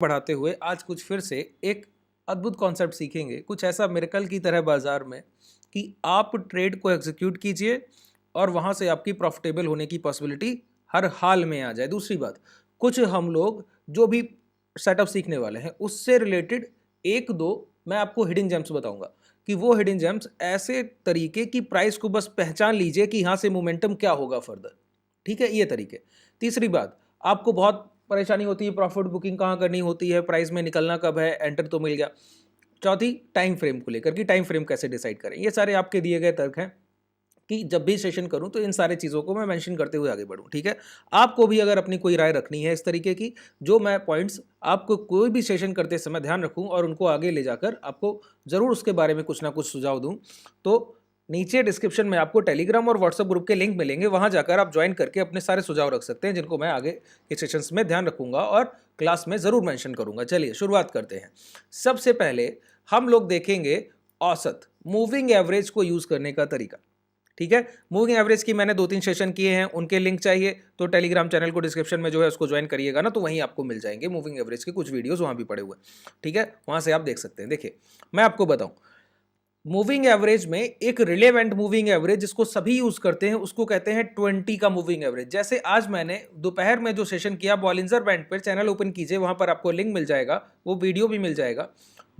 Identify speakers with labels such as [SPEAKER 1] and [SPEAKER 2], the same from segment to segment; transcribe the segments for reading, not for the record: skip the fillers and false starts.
[SPEAKER 1] बढ़ाते हुए आज कुछ फिर से एक अद्भुत कॉन्सेप्ट सीखेंगे, कुछ ऐसा मिरेकल की तरह बाजार में कि आप ट्रेड को एग्जीक्यूट कीजिए और वहां से आपकी प्रॉफिटेबल होने की पॉसिबिलिटी हर हाल में आ जाए। दूसरी बात, कुछ हम लोग जो भी सेटअप सीखने वाले हैं उससे रिलेटेड एक दो मैं आपको हिडन जेम्स बताऊंगा कि वो हिडन जेम्स ऐसे तरीके की प्राइस को बस पहचान लीजिए कि यहां से मोमेंटम क्या होगा फर्दर। ठीक है, ये तरीके। तीसरी बात, आपको बहुत परेशानी होती है प्रॉफिट बुकिंग कहाँ करनी होती है, प्राइस में निकलना कब है, एंटर तो मिल गया। चौथी, टाइम फ्रेम को लेकर कि टाइम फ्रेम कैसे डिसाइड करें। ये सारे आपके दिए गए तर्क हैं कि जब भी सेशन करूं तो इन सारे चीज़ों को मैं मेंशन करते हुए आगे बढ़ूं। ठीक है, आपको भी अगर अपनी कोई राय रखनी है इस तरीके की, जो मैं पॉइंट्स आपको कोई भी सेशन करते समय ध्यान रखूं और उनको आगे ले जाकर आपको ज़रूर उसके बारे में कुछ ना कुछ सुझाव दूं, तो नीचे डिस्क्रिप्शन में आपको टेलीग्राम और व्हाट्सएप ग्रुप के लिंक मिलेंगे, वहां जाकर आप ज्वाइन करके अपने सारे सुझाव रख सकते हैं जिनको मैं आगे के सेशंस में ध्यान रखूंगा और क्लास में ज़रूर मेंशन करूंगा। चलिए शुरुआत करते हैं। सबसे पहले हम लोग देखेंगे औसत मूविंग एवरेज को यूज़ करने का तरीका। ठीक है, मूविंग एवरेज की मैंने 2-3 सेशन किए हैं, उनके लिंक चाहिए तो टेलीग्राम चैनल को डिस्क्रिप्शन में जो है उसको ज्वाइन करिएगा ना, तो वहीं आपको मिल जाएंगे मूविंग एवरेज के कुछ वीडियोस वहां भी पड़े हुए। ठीक है, वहां से आप देख सकते हैं। देखिए मैं आपको बताऊं, मूविंग एवरेज में एक रिलेवेंट मूविंग एवरेज जिसको सभी यूज करते हैं उसको कहते हैं 20 का मूविंग एवरेज। जैसे आज मैंने दोपहर में जो सेशन किया बॉलिंजर बैंड पर, चैनल ओपन कीजिए, वहां पर आपको लिंक मिल जाएगा, वो वीडियो भी मिल जाएगा।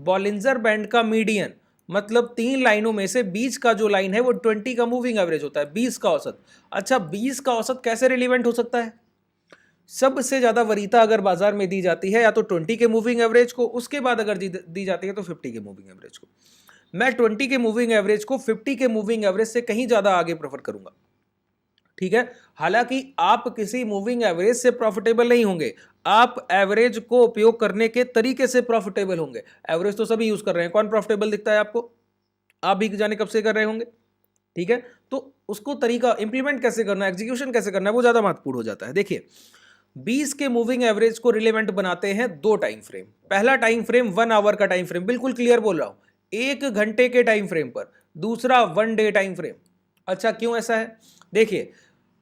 [SPEAKER 1] बॉलिंजर बैंड का मीडियन मतलब 3 लाइनों में से बीच का जो लाइन है वो 20 का मूविंग एवरेज होता है, 20 का औसत। अच्छा, 20 का औसत कैसे रिलेवेंट हो सकता है? सबसे ज्यादा वरीयता अगर बाजार में दी जाती है या तो 20 के मूविंग एवरेज को, उसके बाद अगर दी जाती है तो 50 के मूविंग एवरेज को। मैं 20 के मूविंग एवरेज को 50 के मूविंग एवरेज से कहीं ज्यादा आगे प्रेफर करूंगा। ठीक है, हालांकि आप किसी मूविंग एवरेज से प्रॉफिटेबल नहीं होंगे, आप एवरेज को उपयोग करने के तरीके से प्रॉफिटेबल होंगे। एवरेज तो सभी यूज कर रहे हैं, कौन प्रॉफिटेबल दिखता है आपको? आप भी जाने कब से कर रहे होंगे। ठीक है, तो उसको तरीका इंप्लीमेंट कैसे करना है, एग्जीक्यूशन कैसे करना है, वो ज्यादा महत्वपूर्ण हो जाता है। देखिए 20 के मूविंग एवरेज को रिलेवेंट बनाते हैं दो टाइम फ्रेम। पहला टाइम फ्रेम 1 आवर का टाइम फ्रेम, बिल्कुल क्लियर बोल रहा हूं, 1 घंटे के टाइम फ्रेम पर। दूसरा 1 डे टाइम फ्रेम। अच्छा, क्यों ऐसा है? देखिए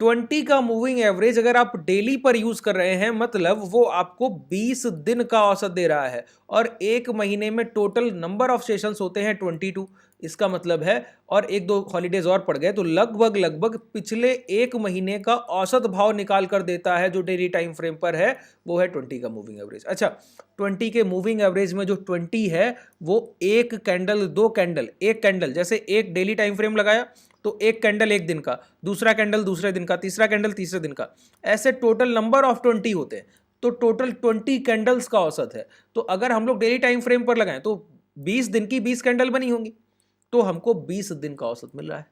[SPEAKER 1] 20 का मूविंग एवरेज अगर आप डेली पर यूज कर रहे हैं मतलब वो आपको 20 दिन का औसत दे रहा है, और एक महीने में टोटल नंबर ऑफ सेशंस होते हैं 22। इसका मतलब है, और एक दो हॉलीडेज और पड़ गए तो लगभग लगभग पिछले एक महीने का औसत भाव निकाल कर देता है जो डेली टाइम फ्रेम पर है, वो है 20 का मूविंग एवरेज। अच्छा, 20 के मूविंग एवरेज में जो 20 है वो एक कैंडल, दो कैंडल, एक कैंडल, जैसे एक डेली टाइम फ्रेम लगाया तो एक कैंडल एक दिन का, दूसरा कैंडल दूसरे दिन का, तीसरा कैंडल तीसरे दिन का, ऐसे टोटल नंबर ऑफ 20 होते हैं, तो टोटल 20 कैंडल्स का औसत है। तो अगर हम लोग डेली टाइम फ्रेम पर लगाएं तो 20 दिन की 20 कैंडल बनी होंगी, तो हमको 20 दिन का औसत मिल रहा है।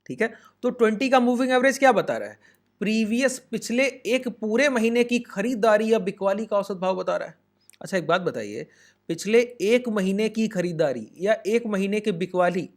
[SPEAKER 1] ठीक है, तो 20 का मूविंग एवरेज क्या बता रहा है? प्रीवियस पिछले एक पूरे महीने की खरीदारी या बिकवाली का औसत भाव बता रहा है। अच्छा एक बात बताइए, पिछले एक महीने की खरीदारी या एक महीने की बिकवाली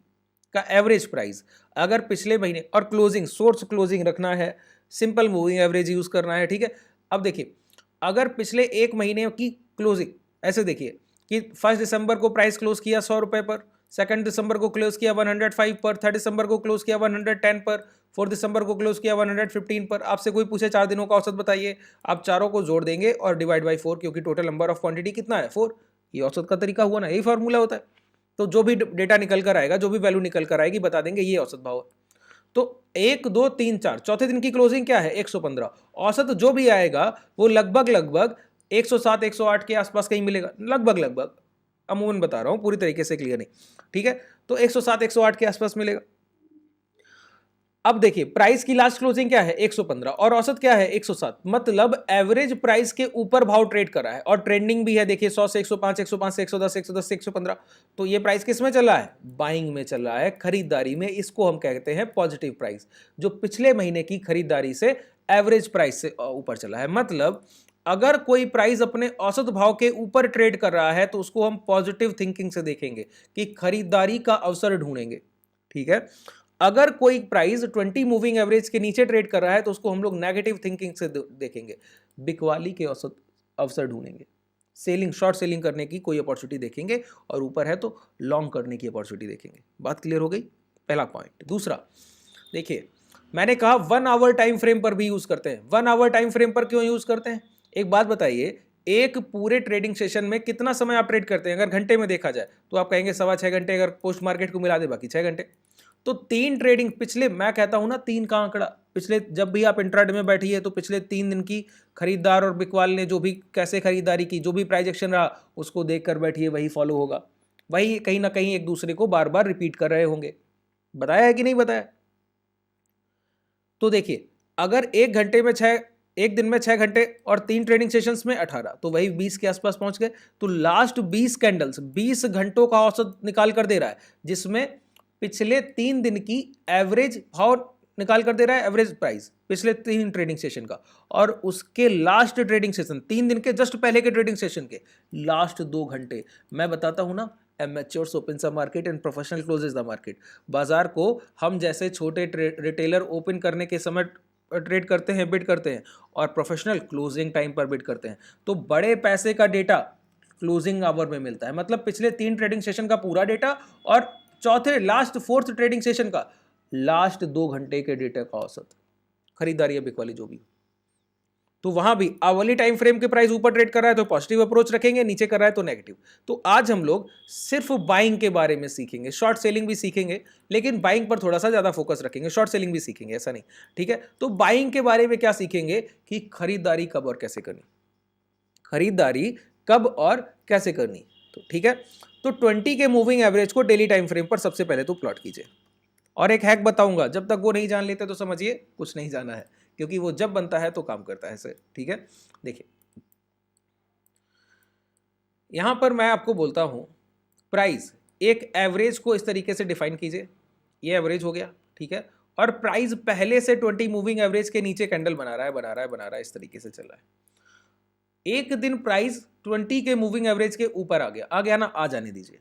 [SPEAKER 1] का एवरेज प्राइस अगर पिछले महीने, और क्लोजिंग, सोर्स क्लोजिंग रखना है, सिंपल मूविंग एवरेज यूज करना है। ठीक है, अब देखिए अगर पिछले एक महीने की क्लोजिंग, ऐसे देखिए कि 1 दिसंबर को प्राइस क्लोज किया 100 रुपए पर, 2 दिसंबर को क्लोज किया 105 पर, 3 दिसंबर को क्लोज किया 110 पर, 4 दिसंबर को क्लोज किया 115 पर। आपसे कोई पूछे 4 दिनों का औसत बताइए, आप चारों को जोड़ देंगे और डिवाइड बाई 4, क्योंकि टोटल नंबर ऑफ क्वांटिटी कितना है 4। ये औसत का तरीका हुआ ना, यही फॉर्मूला होता है। तो जो भी डेटा निकल कर आएगा, जो भी वैल्यू निकल कर आएगी, बता देंगे ये औसत भाव है। तो 1 2 3 4 चौथे दिन की क्लोजिंग क्या है 115। औसत जो भी आएगा वो लगभग लगभग 107 108 के आसपास कहीं मिलेगा, लगभग लगभग, अमूमन बता रहा हूं, पूरी तरीके से क्लियर नहीं। ठीक है, तो 107 108 के आसपास मिलेगा। अब देखिए प्राइस की लास्ट क्लोजिंग क्या है 115 और औसत क्या है 107, मतलब एवरेज प्राइस के ऊपर भाव ट्रेड कर रहा है, और ट्रेंडिंग भी है। देखिए 100 से 105, 105 से 110, 110 से 115। तो ये प्राइस किस में चल रहा है? बाइंग में चल रहा है, खरीदारी में। इसको हम कहते हैं पॉजिटिव प्राइस, जो पिछले महीने की खरीदारी से एवरेज प्राइस से ऊपर चला है। मतलब अगर कोई प्राइस अपने औसत भाव के ऊपर ट्रेड कर रहा है तो उसको हम पॉजिटिव थिंकिंग से देखेंगे कि खरीदारी का अवसर ढूंढेंगे। ठीक है, अगर कोई प्राइस 20 मूविंग एवरेज के नीचे ट्रेड कर रहा है तो उसको हम लोग नेगेटिव थिंकिंग से देखेंगे, बिकवाली के औसत अवसर ढूंढेंगे, सेलिंग, शॉर्ट सेलिंग करने की कोई अपॉर्चुनिटी देखेंगे, और ऊपर है तो लॉन्ग करने की अपॉर्चुनिटी देखेंगे। बात क्लियर हो गई? पहला पॉइंट। दूसरा देखिए, मैंने कहा 1 आवर टाइम फ्रेम पर भी यूज करते हैं। 1 आवर टाइम फ्रेम पर क्यों यूज करते हैं? एक बात बताइए, एक पूरे ट्रेडिंग सेशन में कितना समय आप ट्रेड करते हैं? अगर घंटे में देखा जाए तो आप कहेंगे 6.25 घंटे, अगर पोस्ट मार्केट को मिला दे बाकी 6 घंटे। तो 3 ट्रेडिंग पिछले, मैं कहता हूं ना 3 का आंकड़ा, पिछले जब भी आप इंट्राडे में बैठिए तो पिछले 3 दिन की खरीदार और बिकवाल ने जो भी कैसे खरीदारी की, जो भी प्राइस एक्शन रहा, उसको देखकर बैठिए, वही फॉलो होगा, वही कहीं ना कहीं एक दूसरे को बार बार रिपीट कर रहे होंगे। बताया है कि नहीं बताया? तो देखिए, अगर एक दिन में 6 घंटे और 3 ट्रेडिंग सेशंस में 18, तो वही 20 के आसपास पहुंच गए। तो लास्ट 20 कैंडल्स 20 घंटों का औसत निकाल कर दे रहा है, जिसमें पिछले 3 दिन की एवरेज भाव निकाल कर दे रहा है, एवरेज प्राइस पिछले 3 ट्रेडिंग सेशन का, और उसके लास्ट ट्रेडिंग सेशन 3 दिन के जस्ट पहले के ट्रेडिंग सेशन के लास्ट 2 घंटे। मैं बताता हूं ना, amateurs opens the market and professional closes the market. बाजार को हम जैसे छोटे रिटेलर ओपन करने के समय ट्रेड करते हैं, बिड करते हैं, और प्रोफेशनल क्लोजिंग टाइम पर बिड करते हैं। तो बड़े पैसे का डेटा क्लोजिंग आवर में मिलता है, मतलब पिछले 3 ट्रेडिंग सेशन का पूरा डेटा और चौथे लास्ट 4th ट्रेडिंग सेशन का लास्ट 2 घंटे के डेटा का औसत, खरीदारी या बिकवाली जो भी। तो वहां भी आवली टाइम फ्रेम के प्राइस ऊपर ट्रेड कर रहा है तो पॉजिटिव अप्रोच रखेंगे, नीचे कर रहा है तो नेगेटिव। तो आज हम लोग सिर्फ बाइंग के बारे में सीखेंगे, शॉर्ट सेलिंग भी सीखेंगे, लेकिन बाइंग पर थोड़ा सा ज्यादा फोकस रखेंगे, शॉर्ट सेलिंग भी सीखेंगे, ऐसा नहीं, ठीक है। तो बाइंग के बारे में क्या सीखेंगे कि खरीदारी कब और कैसे करनी, खरीदारी कब और कैसे करनी। तो ठीक है, तो 20 के मूविंग एवरेज को डेली टाइम फ्रेम पर सबसे पहले तो प्लॉट कीजिए, और एक हैक बताऊंगा, जब तक वो नहीं जान लेते तो समझिए कुछ नहीं जाना है, क्योंकि वो जब बनता है तो काम करता है सर, ठीक है। देखिए, यहां पर मैं आपको बोलता हूं, प्राइस एक एवरेज को इस तरीके से डिफाइन कीजिए, ये एवरेज हो गया, ठीक है, और प्राइस पहले से 20 मूविंग एवरेज के नीचे कैंडल बना रहा है, इस तरीके से चल रहा है। एक दिन प्राइस 20 के मूविंग एवरेज के ऊपर आ गया ना, आ जाने दीजिए,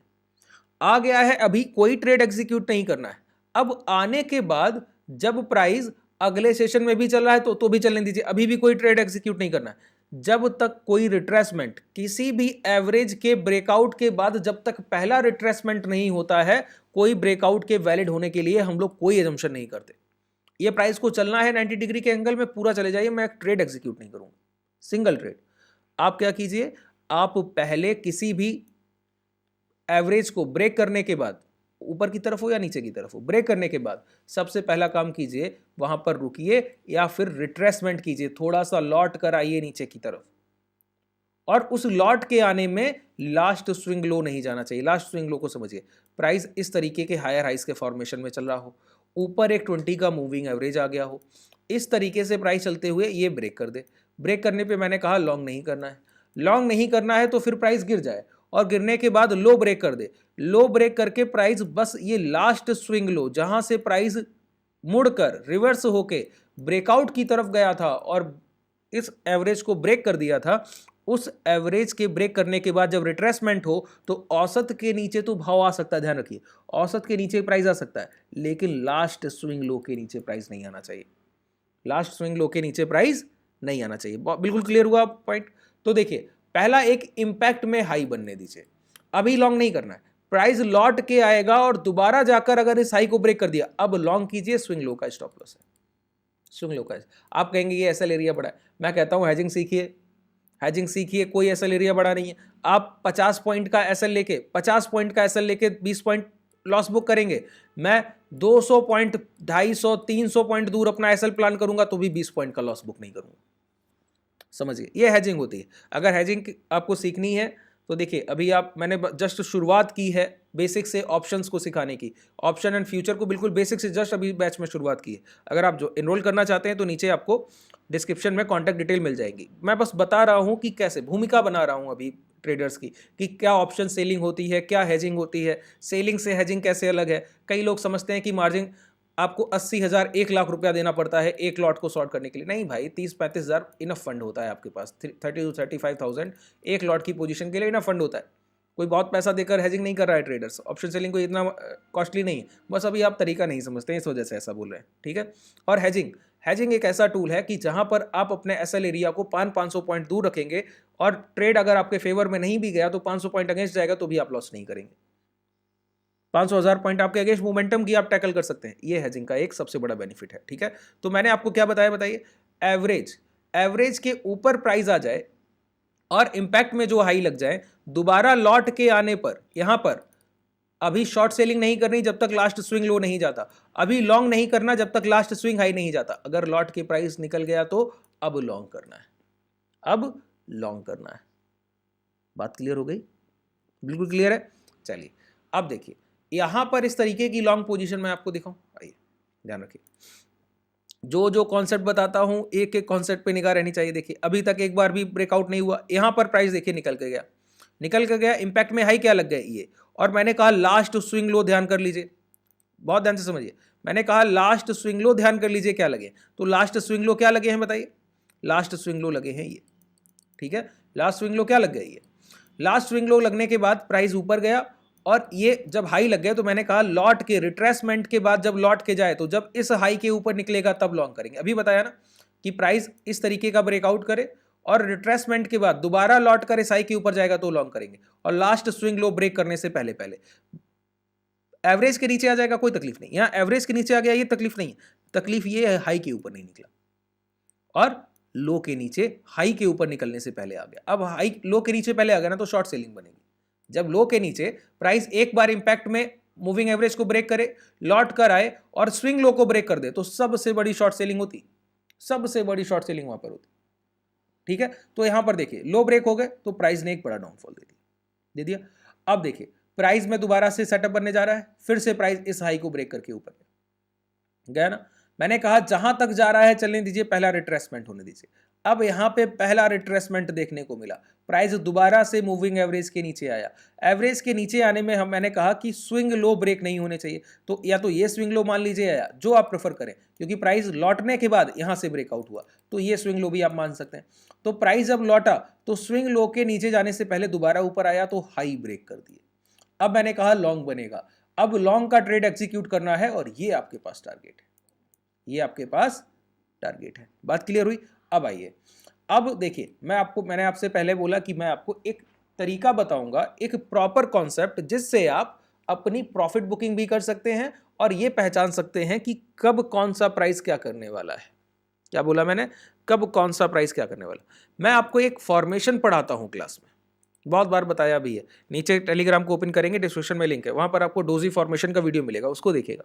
[SPEAKER 1] आ गया है, अभी कोई ट्रेड एग्जीक्यूट नहीं करना है। अब आने के बाद जब प्राइस अगले सेशन में भी चल रहा है तो भी चलने दीजिए, अभी भी कोई ट्रेड एग्जीक्यूट नहीं करना है। जब तक कोई रिट्रेसमेंट, किसी भी एवरेज के ब्रेकआउट के बाद जब तक पहला रिट्रेसमेंट नहीं होता है, कोई ब्रेकआउट के वैलिड होने के लिए हम लोग कोई एजम्पशन नहीं करते। ये प्राइस को चलना है 90 डिग्री के एंगल में, पूरा चले जाइए, मैं ट्रेड एग्जीक्यूट नहीं करूंगा, सिंगल ट्रेड। आप क्या कीजिए, आप पहले किसी भी एवरेज को ब्रेक करने के बाद, ऊपर की तरफ हो या नीचे की तरफ हो, ब्रेक करने के बाद सबसे पहला काम कीजिए, वहां पर रुकिए या फिर रिट्रेसमेंट कीजिए, थोड़ा सा लौट कर आइए नीचे की तरफ, और उस लौट के आने में लास्ट स्विंग लो नहीं जाना चाहिए। लास्ट स्विंग लो को समझिए, प्राइस इस तरीके के हायर हाइस के फॉर्मेशन में चल रहा हो, ऊपर एक 20 का मूविंग एवरेज आ गया हो, इस तरीके से प्राइस चलते हुए ये ब्रेक कर दे। ब्रेक करने पे मैंने कहा लॉन्ग नहीं करना है, लॉन्ग नहीं करना है तो फिर प्राइस गिर जाए, और गिरने के बाद लो ब्रेक कर दे, लो ब्रेक करके प्राइस बस ये लास्ट स्विंग लो जहां से प्राइस मुड़कर रिवर्स होके ब्रेकआउट की तरफ गया था और इस एवरेज को ब्रेक कर दिया था, उस एवरेज के ब्रेक करने के बाद जब रिट्रेसमेंट हो तो औसत के नीचे तो भाव आ सकता है, ध्यान रखिए, औसत के नीचे प्राइस आ सकता है, लेकिन लास्ट स्विंग लो के नीचे प्राइस नहीं आना चाहिए, लास्ट स्विंग लो के नीचे प्राइस नहीं आना चाहिए। बिल्कुल क्लियर हुआ पॉइंट? तो देखिए, पहला एक इंपैक्ट में हाई बनने दीजिए, अभी लॉन्ग नहीं करना है, प्राइस लौट के आएगा और दोबारा जाकर अगर इस हाई को ब्रेक कर दिया, अब लॉन्ग कीजिए, स्विंग लो का स्टॉप लॉस है, स्विंग लो का। आप कहेंगे ये एसएल एरिया बड़ा है, मैं कहता हूं हेजिंग सीखिए, हेजिंग सीखिए, कोई एसएल एरिया बड़ा नहीं है। आप 50 पॉइंट का एसएल लेके 50 पॉइंट का एसएल लेके 20 पॉइंट लॉस बुक करेंगे, मैं 200 पॉइंट 250 300 पॉइंट दूर अपना एसएल प्लान करूंगा तो भी 20 पॉइंट का लॉस बुक नहीं करूंगा। समझिए, ये हेजिंग होती है। अगर हेजिंग आपको सीखनी है तो देखिए, अभी मैंने जस्ट शुरुआत की है बेसिक से ऑप्शंस को सिखाने की, ऑप्शन एंड फ्यूचर को बिल्कुल बेसिक से जस्ट अभी बैच में शुरुआत की है। अगर आप जो एनरोल करना चाहते हैं तो नीचे आपको डिस्क्रिप्शन में कॉन्टैक्ट डिटेल मिल जाएगी। मैं बस बता रहा हूँ कि कैसे भूमिका बना रहा हूँ अभी ट्रेडर्स की, कि क्या ऑप्शन सेलिंग होती है, क्या हेजिंग होती है, सेलिंग से हेजिंग कैसे अलग है। कई लोग समझते हैं कि मार्जिन आपको 80,000 1 लाख रुपया देना पड़ता है एक लॉट को शॉर्ट करने के लिए। नहीं भाई, 30-35 हज़ार इनफ फंड होता है आपके पास, 30 to 35,000 एक लॉट की पोजीशन के लिए इनफ फंड होता है। कोई बहुत पैसा देकर हेजिंग नहीं कर रहा है ट्रेडर्स, ऑप्शन सेलिंग को इतना कॉस्टली नहीं है, बस अभी आप तरीका नहीं समझते हैं, इस वजह से ऐसा बोल रहे हैं, ठीक है। और हेजिंग एक ऐसा टूल है कि जहां पर आप अपने एसएल एरिया को 500 पॉइंट दूर रखेंगे, और ट्रेड अगर आपके फेवर में नहीं भी गया तो 500 पॉइंट अगेंस्ट जाएगा तो भी आप लॉस नहीं करेंगे। 500,000 पॉइंट आपके अगेंस्ट मोमेंटम की आप टैकल कर सकते हैं, ये हेजिंग का एक सबसे बड़ा बेनिफिट है, ठीक है। तो मैंने आपको क्या बताया, बताइए, एवरेज के ऊपर प्राइस आ जाए और इम्पैक्ट में जो हाई लग जाए, दोबारा लौट के आने पर यहां पर अभी शॉर्ट सेलिंग नहीं करनी जब तक लास्ट स्विंग लो नहीं जाता, अभी लॉन्ग नहीं करना जब तक लास्ट स्विंग हाई नहीं जाता। अगर लॉट के प्राइस निकल गया तो अब लॉन्ग करना है, अब लॉन्ग करना है। बात क्लियर हो गई? बिल्कुल क्लियर है। चलिए अब देखिए यहां पर इस तरीके की लॉन्ग पोजीशन मैं आपको दिखाऊं, आइए ध्यान रखिए। जो जो कॉन्सेप्ट बताता हूं एक एक कॉन्सेप्ट पे निगाह रहनी चाहिए। देखिए अभी तक एक बार भी ब्रेकआउट नहीं हुआ, यहां पर प्राइस देखिए निकल के गया, निकल के गया, इंपैक्ट में हाई क्या लग गया ये, और मैंने कहा लास्ट स्विंग लो ध्यान कर लीजिए, बहुत ध्यान से समझिए। मैंने कहा लास्ट स्विंग लो ध्यान कर लीजिए क्या लगे, तो लास्ट स्विंग लो क्या लगे हैं बताइए, लास्ट स्विंग लो लगे हैं ये, ठीक है। लास्ट स्विंग लो क्या लग गया ये, लास्ट स्विंग लो लगने के बाद प्राइस ऊपर गया और ये जब हाई लग गया तो मैंने कहा लॉट के रिट्रेसमेंट के बाद जब लॉट के जाए तो जब इस हाई के ऊपर निकलेगा तब लॉन्ग करेंगे। अभी बताया ना कि प्राइस इस तरीके का ब्रेकआउट करे और रिट्रेसमेंट के बाद दोबारा लॉट कर इस हाई के ऊपर जाएगा तो लॉन्ग करेंगे, और लास्ट स्विंग लो ब्रेक करने से पहले पहले एवरेज के नीचे आ जाएगा, कोई तकलीफ नहीं। यहां एवरेज के नीचे आ गया ये तकलीफ नहीं है, तकलीफ ये है हाई के ऊपर नहीं निकला और लो के नीचे हाई के ऊपर निकलने से पहले आ गया। अब हाई लो के नीचे पहले आ गया ना तो शॉर्ट सेलिंग बनेगी। जब लो के नीचे प्राइस एक बार इंपैक्ट में मूविंग एवरेज को ब्रेक करे, लौट कर आए और स्विंग लो को ब्रेक कर दे तो सबसे बड़ी शॉर्ट सेलिंग होती, सबसे बड़ी शॉर्ट सेलिंग वहां पर होती, ठीक है। तो यहां पर देखिए लो ब्रेक हो गए तो प्राइस ने एक बड़ा डाउनफॉल दे दिया। अब देखिए प्राइस में दोबारा से सेटअप बनने जा रहा है, फिर से प्राइस इस हाई को ब्रेक करके ऊपर गया ना। मैंने कहा जहां तक जा रहा है चलने दीजिए, पहला रिट्रेसमेंट होने दीजिए। अब यहां पे पहला रिट्रेसमेंट देखने को मिला, प्राइस दोबारा से मूविंग एवरेज के नीचे आया। एवरेज के नीचे आने में मैंने कहा कि स्विंग लो ब्रेक नहीं होने चाहिए, तो या तो ये स्विंग लो मान लीजिए या जो आप प्रेफर करें, क्योंकि प्राइस लौटने के बाद यहां से ब्रेकआउट हुआ तो ये स्विंग लो भी आप मान सकते हैं। तो प्राइस जब लौटा तो स्विंग लो के नीचे जाने से पहले दोबारा ऊपर आया तो हाई ब्रेक कर दिए। अब मैंने कहा लॉन्ग बनेगा, अब लॉन्ग का ट्रेड एग्जीक्यूट करना है और ये आपके पास टारगेट है, ये आपके पास टारगेट है। बात क्लियर हुई? अब आइए, अब देखिए मैंने आपसे पहले बोला कि मैं आपको एक तरीका बताऊंगा, एक प्रॉपर कॉन्सेप्ट जिससे आप अपनी प्रॉफिट बुकिंग भी कर सकते हैं और ये पहचान सकते हैं कि कब कौन सा प्राइस क्या करने वाला है। क्या बोला मैंने? कब कौन सा प्राइस क्या करने वाला। मैं आपको एक फॉर्मेशन पढ़ाता हूं क्लास में, बहुत बार बताया भी है। नीचे टेलीग्राम को ओपन करेंगे, डिस्क्रिप्शन में लिंक है, वहां पर आपको डोजी फॉर्मेशन का वीडियो मिलेगा, उसको देखिएगा।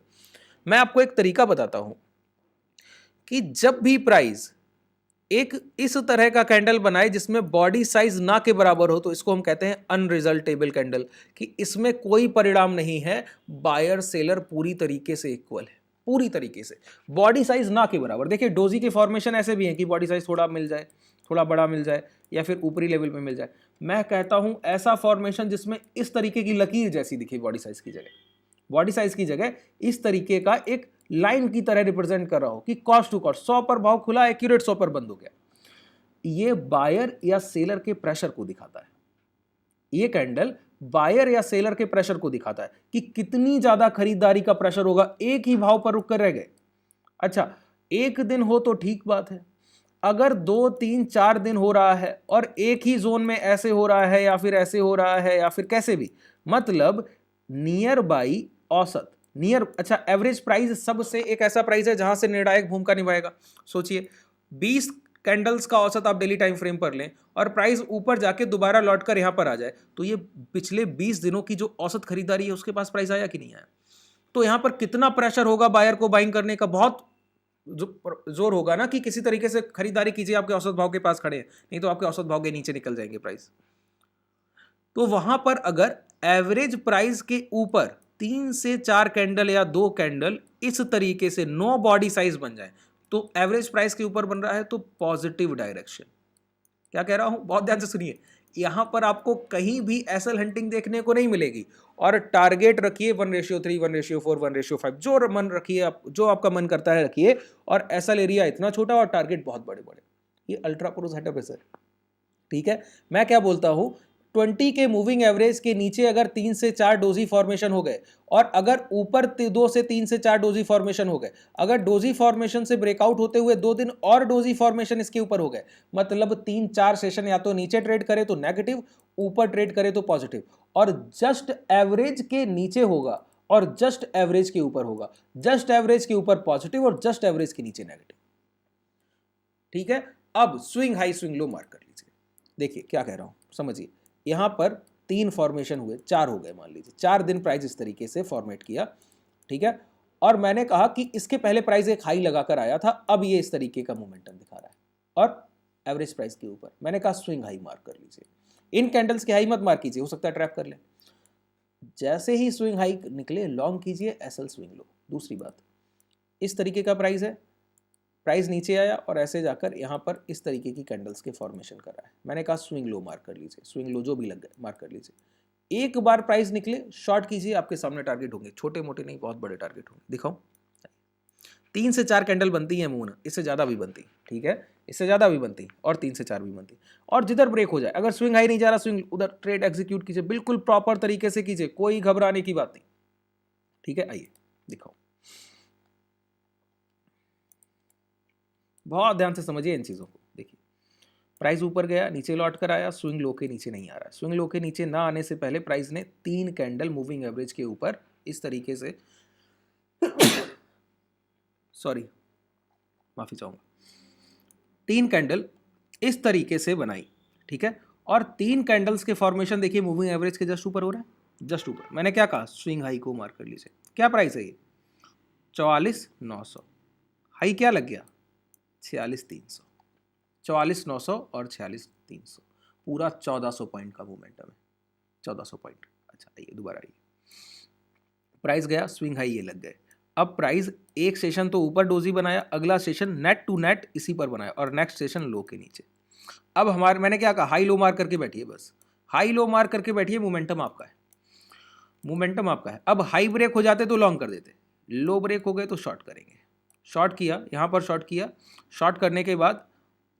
[SPEAKER 1] मैं आपको एक तरीका बताता हूं कि जब भी प्राइस एक इस तरह का कैंडल बनाए जिसमें बॉडी साइज ना के बराबर हो तो इसको हम कहते हैं अनरिजल्टेबल कैंडल, कि इसमें कोई परिणाम नहीं है, बायर सेलर पूरी तरीके से इक्वल है, पूरी तरीके से बॉडी साइज ना के बराबर। देखिए डोजी के फॉर्मेशन ऐसे भी हैं कि बॉडी साइज थोड़ा मिल जाए, थोड़ा बड़ा मिल जाए या फिर ऊपरी लेवल में मिल जाए। मैं कहता हूं ऐसा फॉर्मेशन जिसमें इस तरीके की लकीर जैसी दिखे बॉडी साइज की जगह, बॉडी साइज की जगह इस तरीके का एक लाइन की तरह रिप्रेजेंट कर रहा हो कि कॉस्ट टू कॉस्ट 100 पर भाव खुला, एक्यूरेट 100 पर बंद हो गया। ये बायर या सेलर के प्रेशर को दिखाता है, ये कैंडल बायर या सेलर के प्रेशर को दिखाता है कि कितनी ज्यादा खरीदारी का प्रेशर होगा। एक ही भाव पर रुक कर रह गए, अच्छा एक दिन हो तो ठीक बात है, अगर 2 3 4 दिन हो रहा है और एक ही जोन में ऐसे हो रहा है या फिर ऐसे हो रहा है या फिर कैसे भी, मतलब नियर बाई औसत, नियर, अच्छा एवरेज प्राइस सबसे एक ऐसा प्राइस है जहां से निर्णायक भूमिका निभाएगा। सोचिए 20 कैंडल्स का औसत आप डेली टाइम फ्रेम पर लें और प्राइस ऊपर जाके दोबारा लौटकर यहां पर आ जाए तो ये पिछले 20 दिनों की जो औसत खरीदारी है उसके पास प्राइस आया कि नहीं आया। तो यहां पर कितना प्रेशर होगा बायर को बाइंग करने का, बहुत जोर होगा ना कि किसी तरीके से खरीदारी कीजिए, आपके औसत भाव के पास खड़े हैं, नहीं तो आपके औसत भाव के नीचे निकल जाएंगे प्राइस। तो वहां पर अगर एवरेज प्राइस के ऊपर 3 से 4 कैंडल या 2 कैंडल इस तरीके से नो बॉडी साइज बन जाए तो एवरेज प्राइस के ऊपर बन रहा है तो पॉजिटिव डायरेक्शन। क्या कह रहा हूं, बहुत ध्यान से सुनिए, यहां पर आपको कहीं भी एसएल हंटिंग देखने को नहीं मिलेगी। और टारगेट रखिए 1:3, 1:4, 1:5, जो मन रखिए आप, जो आपका मन करता है रखिए, और एसएल एरिया इतना छोटा और टारगेट बहुत बड़े बड़े। ये अल्ट्रा प्रो सेटअप है सर, ठीक है। मैं क्या बोलता हूं, 20 के मूविंग एवरेज के नीचे अगर 3 से 4 डोजी फॉर्मेशन हो गए और अगर ऊपर 2 से 3 से 4 डोजी फॉर्मेशन हो गए, अगर डोजी फॉर्मेशन से ब्रेकआउट होते हुए 2 दिन और डोजी फॉर्मेशन इसके ऊपर हो गए, मतलब 3-4 सेशन या तो नीचे ट्रेड करे तो नेगेटिव, ऊपर ट्रेड करे तो पॉजिटिव, और जस्ट एवरेज के नीचे होगा और जस्ट एवरेज के ऊपर होगा, जस्ट एवरेज के ऊपर पॉजिटिव और जस्ट एवरेज के नीचे नेगेटिव, ठीक है। अब swing high swing low mark कर लीजिए। देखिए क्या कह रहा हूँ, समझिए। यहाँ पर 3 फॉर्मेशन हुए, 4 हो गए मान लीजिए, 4 दिन प्राइस इस तरीके से फॉर्मेट किया, ठीक है। और मैंने कहा कि इसके पहले प्राइस एक हाई लगाकर आया था, अब ये इस तरीके का मोमेंटम दिखा रहा है और एवरेज प्राइस के ऊपर मैंने कहा स्विंग हाई मार्क कर लीजिए। इन कैंडल्स के हाई मत मार्क कीजिए, हो सकता है ट्रैप कर ले। जैसे ही स्विंग हाई निकले लॉन्ग कीजिए, एसएल स्विंग लो। दूसरी बात, इस तरीके का प्राइस है, प्राइस नीचे आया और ऐसे जाकर यहाँ पर इस तरीके की कैंडल्स के फॉर्मेशन कर रहा है, मैंने कहा स्विंग लो मार्क कर लीजिए, स्विंग लो जो भी लग गए मार्क कर लीजिए। एक बार प्राइस निकले शॉर्ट कीजिए, आपके सामने टारगेट होंगे, छोटे मोटे नहीं बहुत बड़े टारगेट होंगे। दिखाओ 3 से 4 कैंडल बनती है मून, इससे ज़्यादा भी बनती, ठीक है, इससे ज़्यादा भी बनती और 3 से 4 भी बनती। और जिधर ब्रेक हो जाए, अगर स्विंग हाई नहीं जा रहा स्विंग उधर ट्रेड एग्जीक्यूट कीजिए, बिल्कुल प्रॉपर तरीके से कीजिए, कोई घबराने की बात नहीं, ठीक है। आइए दिखाओ, बहुत ध्यान से समझिए इन चीज़ों को। देखिए प्राइस ऊपर गया, नीचे लौट कर आया, स्विंग लो के नीचे नहीं आ रहा है। स्विंग लो के नीचे ना आने से पहले प्राइस ने 3 कैंडल मूविंग एवरेज के ऊपर इस तरीके से सॉरी माफी चाहूंगा, 3 कैंडल इस तरीके से बनाई, ठीक है। और 3 कैंडल्स के फॉर्मेशन देखिए मूविंग एवरेज के जस्ट ऊपर हो रहा है, जस्ट ऊपर। मैंने क्या कहा, स्विंग हाई को मार्क कर लीजिए। क्या प्राइस है ये, 44,900। हाई क्या लग गया, 46,300। 44,900 और 46,300, पूरा 1400 पॉइंट का मोमेंटम है, 1400 पॉइंट। अच्छा आइए दोबारा आइए, प्राइस गया स्विंग हाई ये लग गए। अब प्राइस एक सेशन तो ऊपर डोजी बनाया, अगला सेशन नेट टू नेट इसी पर बनाया और नेक्स्ट सेशन लो के नीचे। अब हमारे मैंने क्या कहा, हाई लो मार्क करके बैठिए, बस हाई लो मार्क करके बैठिए, मोमेंटम आपका है, मोमेंटम आपका है। अब हाई ब्रेक हो जाते तो लॉन्ग कर देते, लो ब्रेक हो गए तो शॉर्ट करेंगे। शॉर्ट किया, यहाँ पर शॉर्ट किया, शॉर्ट करने के बाद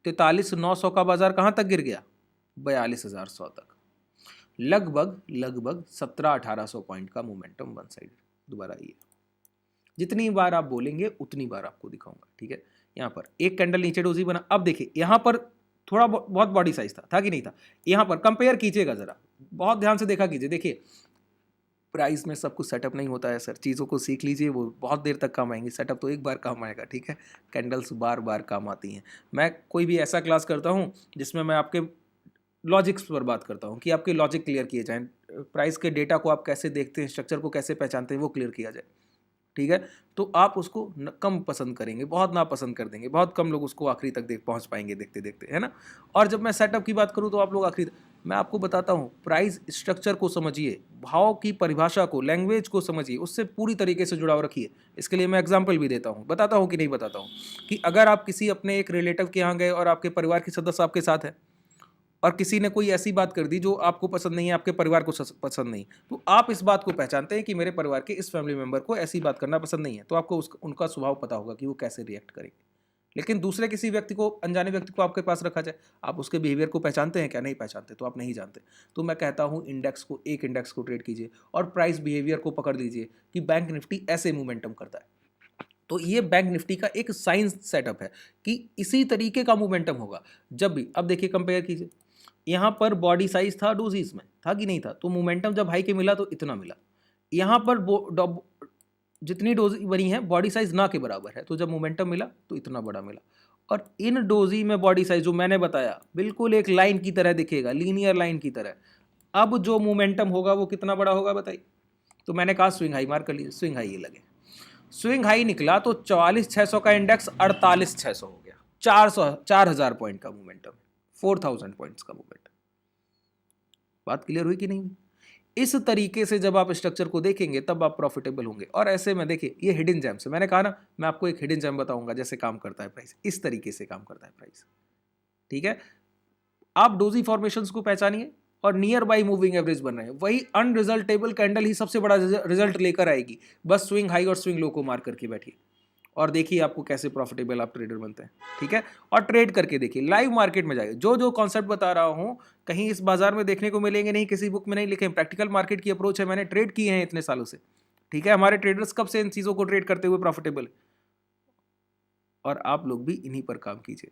[SPEAKER 1] 43,900 का बाजार कहाँ तक गिर गया, 42,100 तक, लगभग लगभग 17-1800 पॉइंट का मोमेंटम वन साइड। दोबारा आइए, जितनी बार आप बोलेंगे उतनी बार आपको दिखाऊंगा, ठीक है। यहाँ पर एक कैंडल नीचे डोजी बना, अब देखिए यहाँ पर थोड़ा बहुत बॉडी साइज था कि नहीं था। यहाँ पर कंपेयर कीजिएगा जरा, बहुत ध्यान से देखा कीजिए। देखिए प्राइस में सब कुछ सेटअप नहीं होता है सर, चीज़ों को सीख लीजिए, वो बहुत देर तक काम आएंगी। सेटअप तो एक बार काम आएगा, ठीक है, कैंडल्स बार बार काम आती हैं। मैं कोई भी ऐसा क्लास करता हूँ जिसमें मैं आपके लॉजिक्स पर बात करता हूँ कि आपके लॉजिक क्लियर किए जाएँ, प्राइस के डेटा को आप कैसे देखते हैं, स्ट्रक्चर को कैसे पहचानते हैं, वो क्लियर किया जाए, ठीक है। तो आप उसको कम पसंद करेंगे, बहुत ना पसंद कर देंगे, बहुत कम लोग उसको आखिरी तक पहुंच पाएंगे देखते देखते, है ना। और जब मैं सेटअप की बात करूं तो आप लोग आखिरी, मैं आपको बताता हूं, प्राइस स्ट्रक्चर को समझिए, भाव की परिभाषा को, लैंग्वेज को समझिए, उससे पूरी तरीके से जुड़ाव रखिए। इसके लिए मैं एग्जाम्पल भी देता हूँ, बताता हूँ कि नहीं बताता हूँ, कि अगर आप किसी अपने एक रिलेटिव के यहाँ गए और आपके परिवार के सदस्य आपके साथ है और किसी ने कोई ऐसी बात कर दी जो आपको पसंद नहीं है, आपके परिवार को पसंद नहीं, तो आप इस बात को पहचानते हैं कि मेरे परिवार के इस फैमिली मेंबर को ऐसी बात करना पसंद नहीं है, तो आपको उनका स्वभाव पता होगा कि वो कैसे रिएक्ट करेंगे। लेकिन दूसरे किसी व्यक्ति को, अनजाने व्यक्ति को आपके पास रखा जाए, आप उसके बिहेवियर को पहचानते हैं क्या, नहीं पहचानते, तो आप नहीं जानते। तो मैं कहता हूँ एक इंडेक्स को ट्रेड कीजिए और प्राइस बिहेवियर को पकड़ लीजिए कि बैंक निफ्टी ऐसे मोमेंटम करता है, तो ये बैंक निफ्टी का एक साइंस सेटअप है कि इसी तरीके का मोमेंटम होगा जब भी। अब देखिए कंपेयर कीजिए, यहाँ पर बॉडी साइज था डोजीज में, था कि नहीं था, तो मोमेंटम जब हाई के मिला तो इतना मिला। यहाँ पर जितनी डोजी बनी है बॉडी साइज ना के बराबर है, तो जब मोमेंटम मिला तो इतना बड़ा मिला। और इन डोजी में बॉडी साइज जो मैंने बताया बिल्कुल एक लाइन की तरह दिखेगा, लीनियर लाइन की तरह। अब जो मोमेंटम होगा वो कितना बड़ा होगा बताइए। तो मैंने कहा स्विंग हाई मार्क कर लीजिए, स्विंग हाई ये लगे, स्विंग हाई निकला तो 44,600 का इंडेक्स 48,600 हो गया, 4,000 पॉइंट का मोमेंटम, 4,000 पॉइंट्स का मोमेंटम। बात क्लियर हुई कि नहीं। इस तरीके से जब आप स्ट्रक्चर को देखेंगे तब आप प्रॉफिटेबल होंगे। और ऐसे में देखिए ये हिडन जेम्स है, मैंने कहा ना मैं आपको एक हिडन जेम बताऊंगा जैसे काम करता है प्राइस, इस तरीके से काम करता है प्राइस, ठीक है। आप डोजी फॉर्मेशंस को पहचानिए और नियर बाई मूविंग एवरेज बन रहे हैं, वही अनरिजल्टेबल कैंडल ही सबसे बड़ा रिजल्ट लेकर आएगी। बस स्विंग हाई और स्विंग लो को मार करके बैठिए और देखिए आपको कैसे प्रॉफिटेबल आप ट्रेडर बनते हैं, ठीक है। और ट्रेड करके देखिए, लाइव मार्केट में जाइए, जो जो कॉन्सेप्ट बता रहा हूं कहीं इस बाजार में देखने को मिलेंगे नहीं, किसी बुक में नहीं लिखे, प्रैक्टिकल मार्केट की अप्रोच है, मैंने ट्रेड किए हैं इतने सालों से, ठीक है। हमारे ट्रेडर्स कब से इन चीज़ों को ट्रेड करते हुए प्रॉफिटेबल, और आप लोग भी इन्हीं पर काम कीजिए,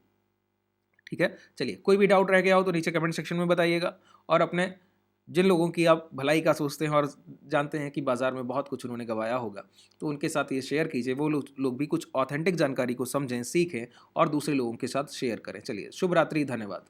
[SPEAKER 1] ठीक है। चलिए कोई भी डाउट रह गया हो तो नीचे कमेंट सेक्शन में बताइएगा। और अपने जिन लोगों की आप भलाई का सोचते हैं और जानते हैं कि बाजार में बहुत कुछ उन्होंने गंवाया होगा, तो उनके साथ ये शेयर कीजिए, वो लोग भी कुछ ऑथेंटिक जानकारी को समझें, सीखें और दूसरे लोगों के साथ शेयर करें। चलिए शुभ रात्रि, धन्यवाद।